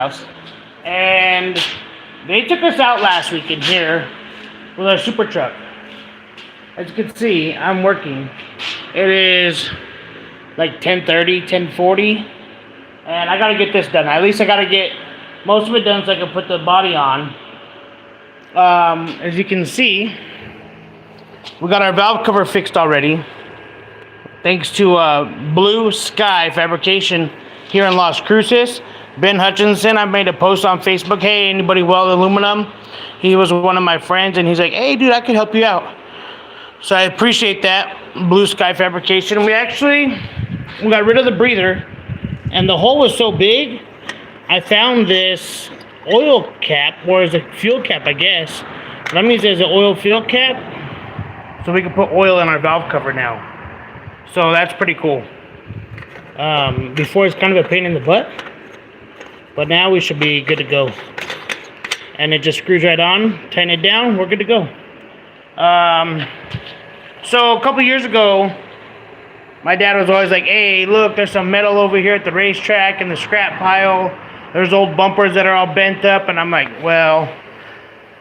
house, and they took us out last weekend here with our super truck. As you can see, I'm working. It is like 10:30, 10:40, and I gotta get this done. At least I gotta get most of it done so I can put the body on. As you can see, we got our valve cover fixed already. Thanks to Blue Sky Fabrication here in Las Cruces. Ben Hutchinson, I made a post on Facebook. Hey, anybody weld aluminum? He was one of my friends, and he's like, hey, dude, I could help you out. So I appreciate that, Blue Sky Fabrication. We got rid of the breather, and the hole was so big, I found this oil cap, or is it fuel cap, I guess. That means there's an oil fuel cap, so we can put oil in our valve cover now. So that's pretty cool. Before it's kind of a pain in the butt, but now we should be good to go. And it just screws right on, tighten it down, we're good to go. So a couple years ago, my dad was always like, hey, look, there's some metal over here at the racetrack in the scrap pile. There's old bumpers that are all bent up. And I'm like, well,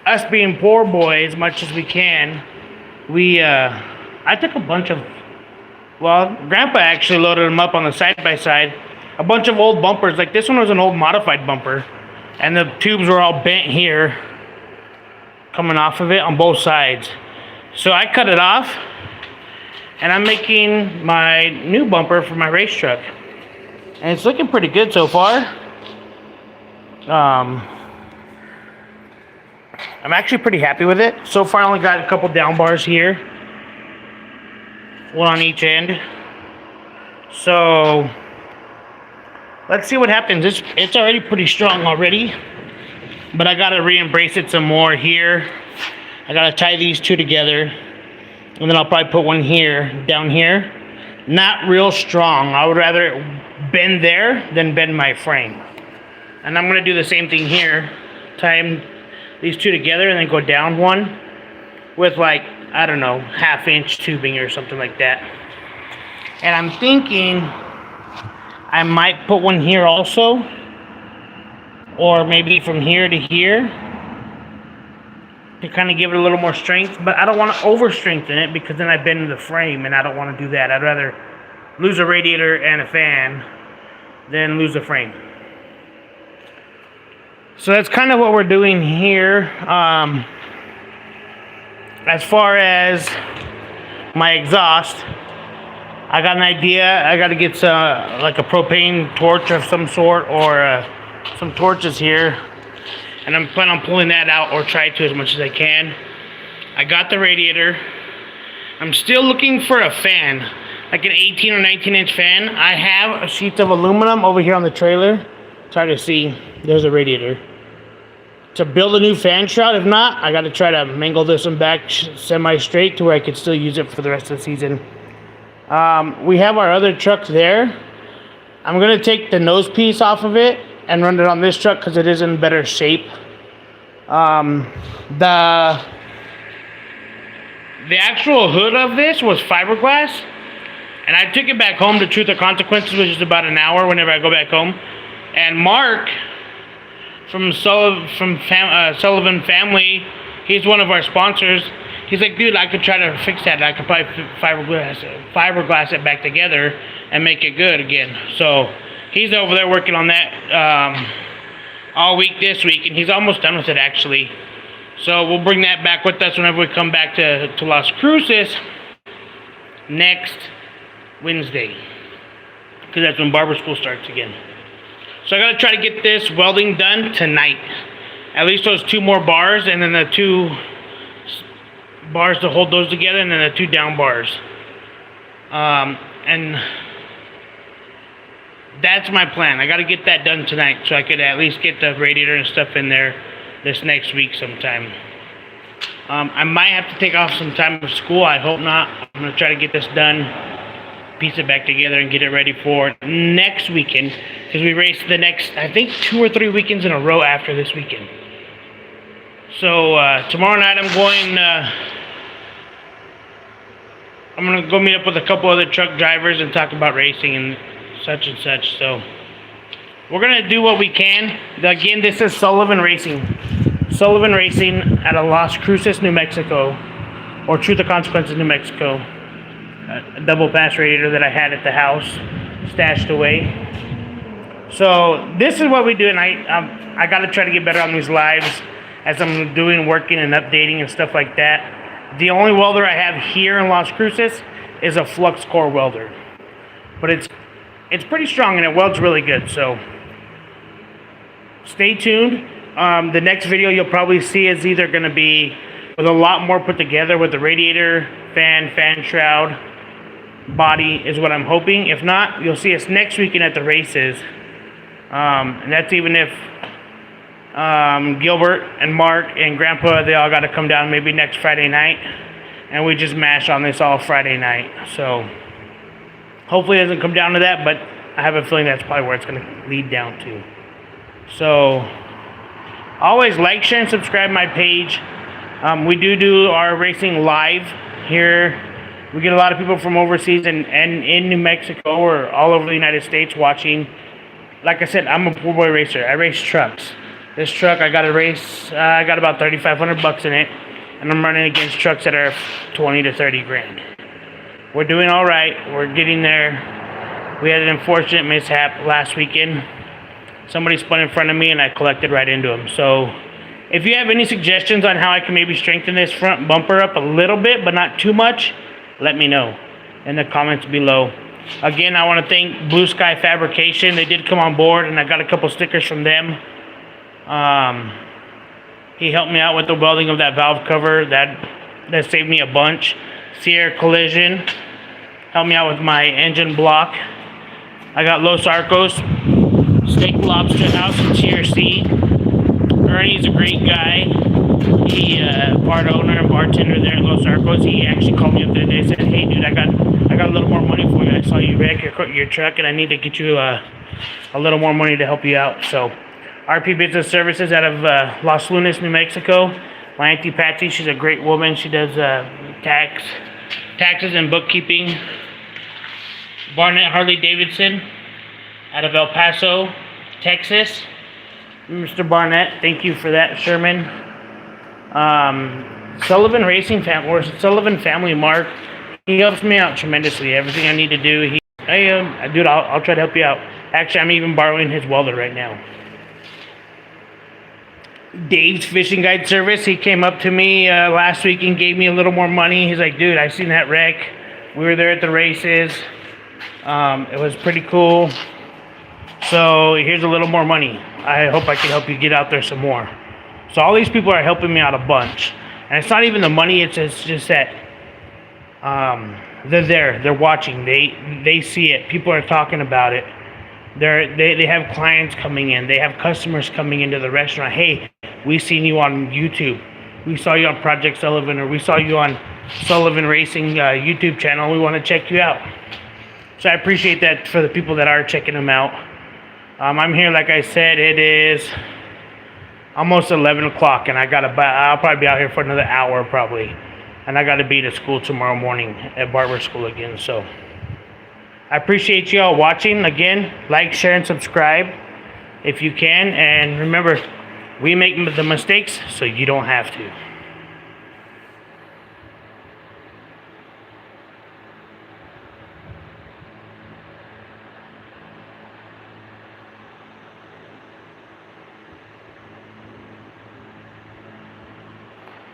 us being poor boys, as much as we can, I took a bunch of, well, Grandpa actually loaded them up on the side-by-side. A bunch of old bumpers. Like this one was an old modified bumper. And the tubes were all bent here, coming off of it on both sides. So I cut it off, and I'm making my new bumper for my race truck. And it's looking pretty good so far. I'm actually pretty happy with it. So far I only got a couple down bars here. One on each end. So let's see what happens. It's already pretty strong already. But I gotta re-embrace it some more here. I gotta tie these two together, and then I'll probably put one here, down here. Not real strong. I would rather it bend there than bend my frame. And I'm gonna do the same thing here. Tie these two together and then go down one with like, I don't know, 1/2 inch tubing or something like that. And I'm thinking I might put one here also, or maybe from here to here, to kind of give it a little more strength, but I don't want to over strengthen it because then I bend the frame, and I don't want to do that. I'd rather lose a radiator and a fan than lose a frame. So that's kind of what we're doing here. As far as my exhaust, I got an idea. I got to get like a propane torch of some sort, or some torches here. And I'm planning on pulling that out, or try to as much as I can. I got the radiator. I'm still looking for a fan, like an 18 or 19 inch fan. I have a sheet of aluminum over here on the trailer. Try to see, there's a radiator. To build a new fan shroud, if not, I got to try to mangle this one back semi-straight to where I could still use it for the rest of the season. We have our other truck there. I'm going to take the nose piece off of it and run it on this truck because it is in better shape. The actual hood of this was fiberglass, and I took it back home to Truth or Consequences, which is about an hour whenever I go back home. And Mark from Sullivan Family, he's one of our sponsors. He's like, dude, I could try to fix that. I could probably fiberglass it back together and make it good again. So he's over there working on that all week this week, and he's almost done with it actually. So we'll bring that back with us whenever we come back to Las Cruces next Wednesday, because that's when barber school starts again. So I gotta try to get this welding done tonight. At least those 2 more bars, and then the 2 bars to hold those together, and then the 2 down bars. And that's my plan. I got to get that done tonight so I could at least get the radiator and stuff in there this next week sometime. I might have to take off some time of school. I hope not. I'm going to try to get this done, piece it back together, and get it ready for next weekend, because we race the next, I think, 2 or 3 weekends in a row after this weekend. So tomorrow night I'm going to go meet up with a couple other truck drivers and talk about racing and such. So we're gonna do what we can. Again, this is Sullivan Racing. Sullivan Racing out of Las Cruces, New Mexico, or Truth or Consequences, New Mexico. A double pass radiator that I had at the house, stashed away. So this is what we do, and I got to try to get better on these lives as I'm doing, working, and updating and stuff like that. The only welder I have here in Las Cruces is a flux core welder, but it's pretty strong and it welds really good. So stay tuned. The next video you'll probably see is either going to be with a lot more put together with the radiator, fan shroud, body is what I'm hoping. If not, you'll see us next weekend at the races. And that's even if Gilbert and Mark and Grandpa, they all got to come down maybe next Friday night, and we just mash on this all Friday night. So hopefully it doesn't come down to that, but I have a feeling that's probably where it's going to lead down to. So always like, share, and subscribe my page. We do our racing live here. We get a lot of people from overseas and in New Mexico or all over the United States watching. Like I said, I'm a poor boy racer. I race trucks. This truck I got to race, I got about $3,500 in it, and I'm running against trucks that are 20 to 30 grand. We're doing all right. We're getting there. We had an unfortunate mishap last weekend. Somebody spun in front of me, and I collected right into him. So if you have any suggestions on how I can maybe strengthen this front bumper up a little bit, but not too much, let me know in the comments below. Again, I want to thank Blue Sky Fabrication. They did come on board, and I got a couple stickers from them. He helped me out with the welding of that valve cover. That saved me a bunch. Sierra Collision helped me out with my engine block. I got Los Arcos Steak Lobster House in TRC. Ernie's a great guy. He part owner and bartender there at Los Arcos. He actually called me up the other day and said, "Hey dude, I got a little more money for you. I saw you wreck your truck, and I need to get you a little more money to help you out." So RP Business Services out of Los Lunas, New Mexico. My Auntie Patsy, she's a great woman. She does taxes and bookkeeping. Barnett Harley Davidson out of El Paso, Texas. Mr. Barnett, thank you for that, Sherman. Sullivan Racing or Sullivan Family Mark, he helps me out tremendously. Everything I need to do, dude, I'll try to help you out. Actually, I'm even borrowing his welder right now. Dave's Fishing Guide Service, he came up to me last week and gave me a little more money. He's like, dude, I seen that wreck. We were there at the races. It was pretty cool. So here's a little more money. I hope I can help you get out there some more. So all these people are helping me out a bunch. And it's not even the money, it's just that they're there, they're watching, they see it, people are talking about it. They have clients coming in, they have customers coming into the restaurant. Hey, we seen you on YouTube. We saw you on Project Sullivan, or we saw you on Sullivan Racing YouTube channel. We want to check you out. So I appreciate that for the people that are checking them out. I'm here, like I said, it is almost 11 o'clock, and I'll probably be out here for another hour probably. And I got to be to school tomorrow morning at barber school again. So I appreciate you all watching. Again, like, share, and subscribe if you can. And remember, we make the mistakes so you don't have to.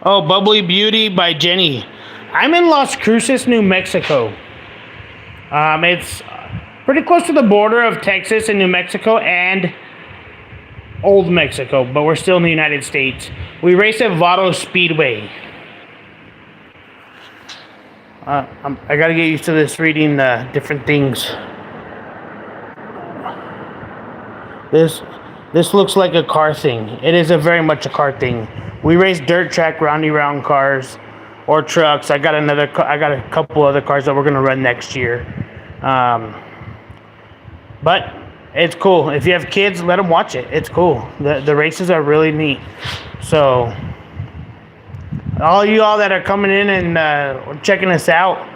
Oh, Bubbly Beauty by Jenny. I'm in Las Cruces, New Mexico. It's pretty close to the border of Texas and New Mexico and Old Mexico, but we're still in the United States. We race at Vado Speedway. I gotta get used to this reading different things. This looks like a car thing. It is very much a car thing. We race dirt track roundy round cars or trucks. I got a couple other cars that we're gonna run next year. But it's cool. If you have kids, let them watch it. It's cool. The races are really neat. So all that are coming in and checking us out,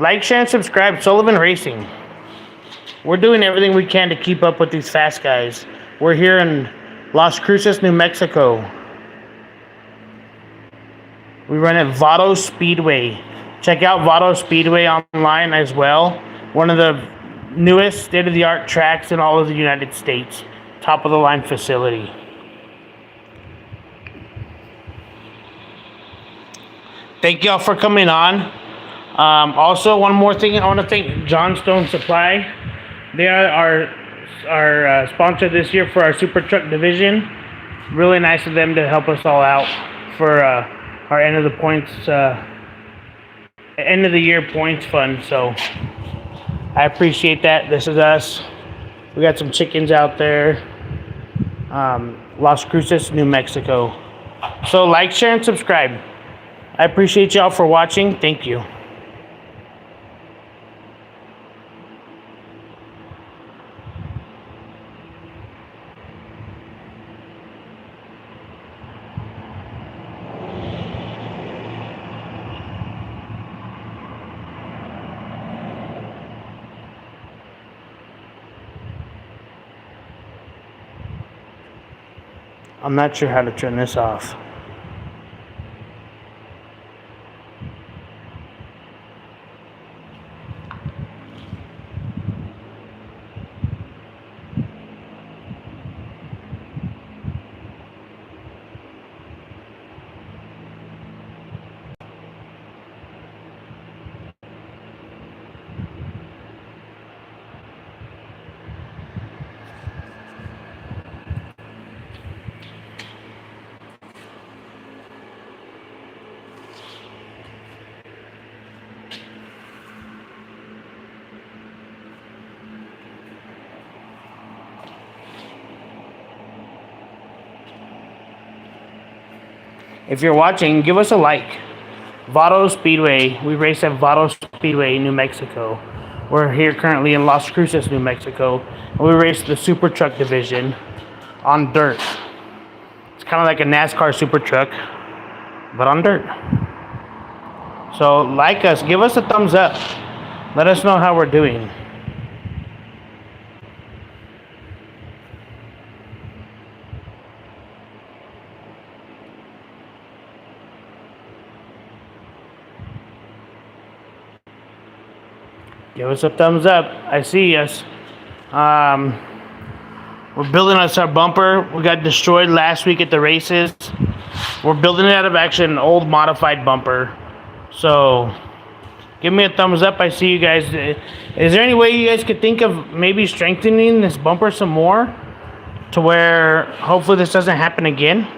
like, share, and subscribe. Sullivan Racing. we're doing everything we can to keep up with these fast guys. We're here in Las Cruces, New Mexico. We run at Vado Speedway. Check out Vado Speedway online as well. One of the newest state-of-the-art tracks in all of the United States. Top-of-the-line facility. Thank y'all for coming on. Also, one more thing, I want to thank Johnstone Supply. They are our sponsor this year for our Super Truck division. Really nice of them to help us all out for our end of the year points fund. So I appreciate that. This is us. We got some chickens out there. Las Cruces, New Mexico. So like, share, and subscribe. I appreciate y'all for watching. Thank you. I'm not sure how to turn this off. If you're watching, give us a like. Vado Speedway. We race at Vado Speedway, New Mexico. We're here currently in Las Cruces, New Mexico. And we race the Super Truck division on dirt. It's kind of like a NASCAR Super Truck, but on dirt. So like us, give us a thumbs up. Let us know how we're doing. Give us a thumbs up. I see us. We're building us our bumper. We got destroyed last week at the races. We're building it out of actually an old modified bumper. So give me a thumbs up. I see you guys. Is there any way you guys could think of maybe strengthening this bumper some more to where hopefully this doesn't happen again?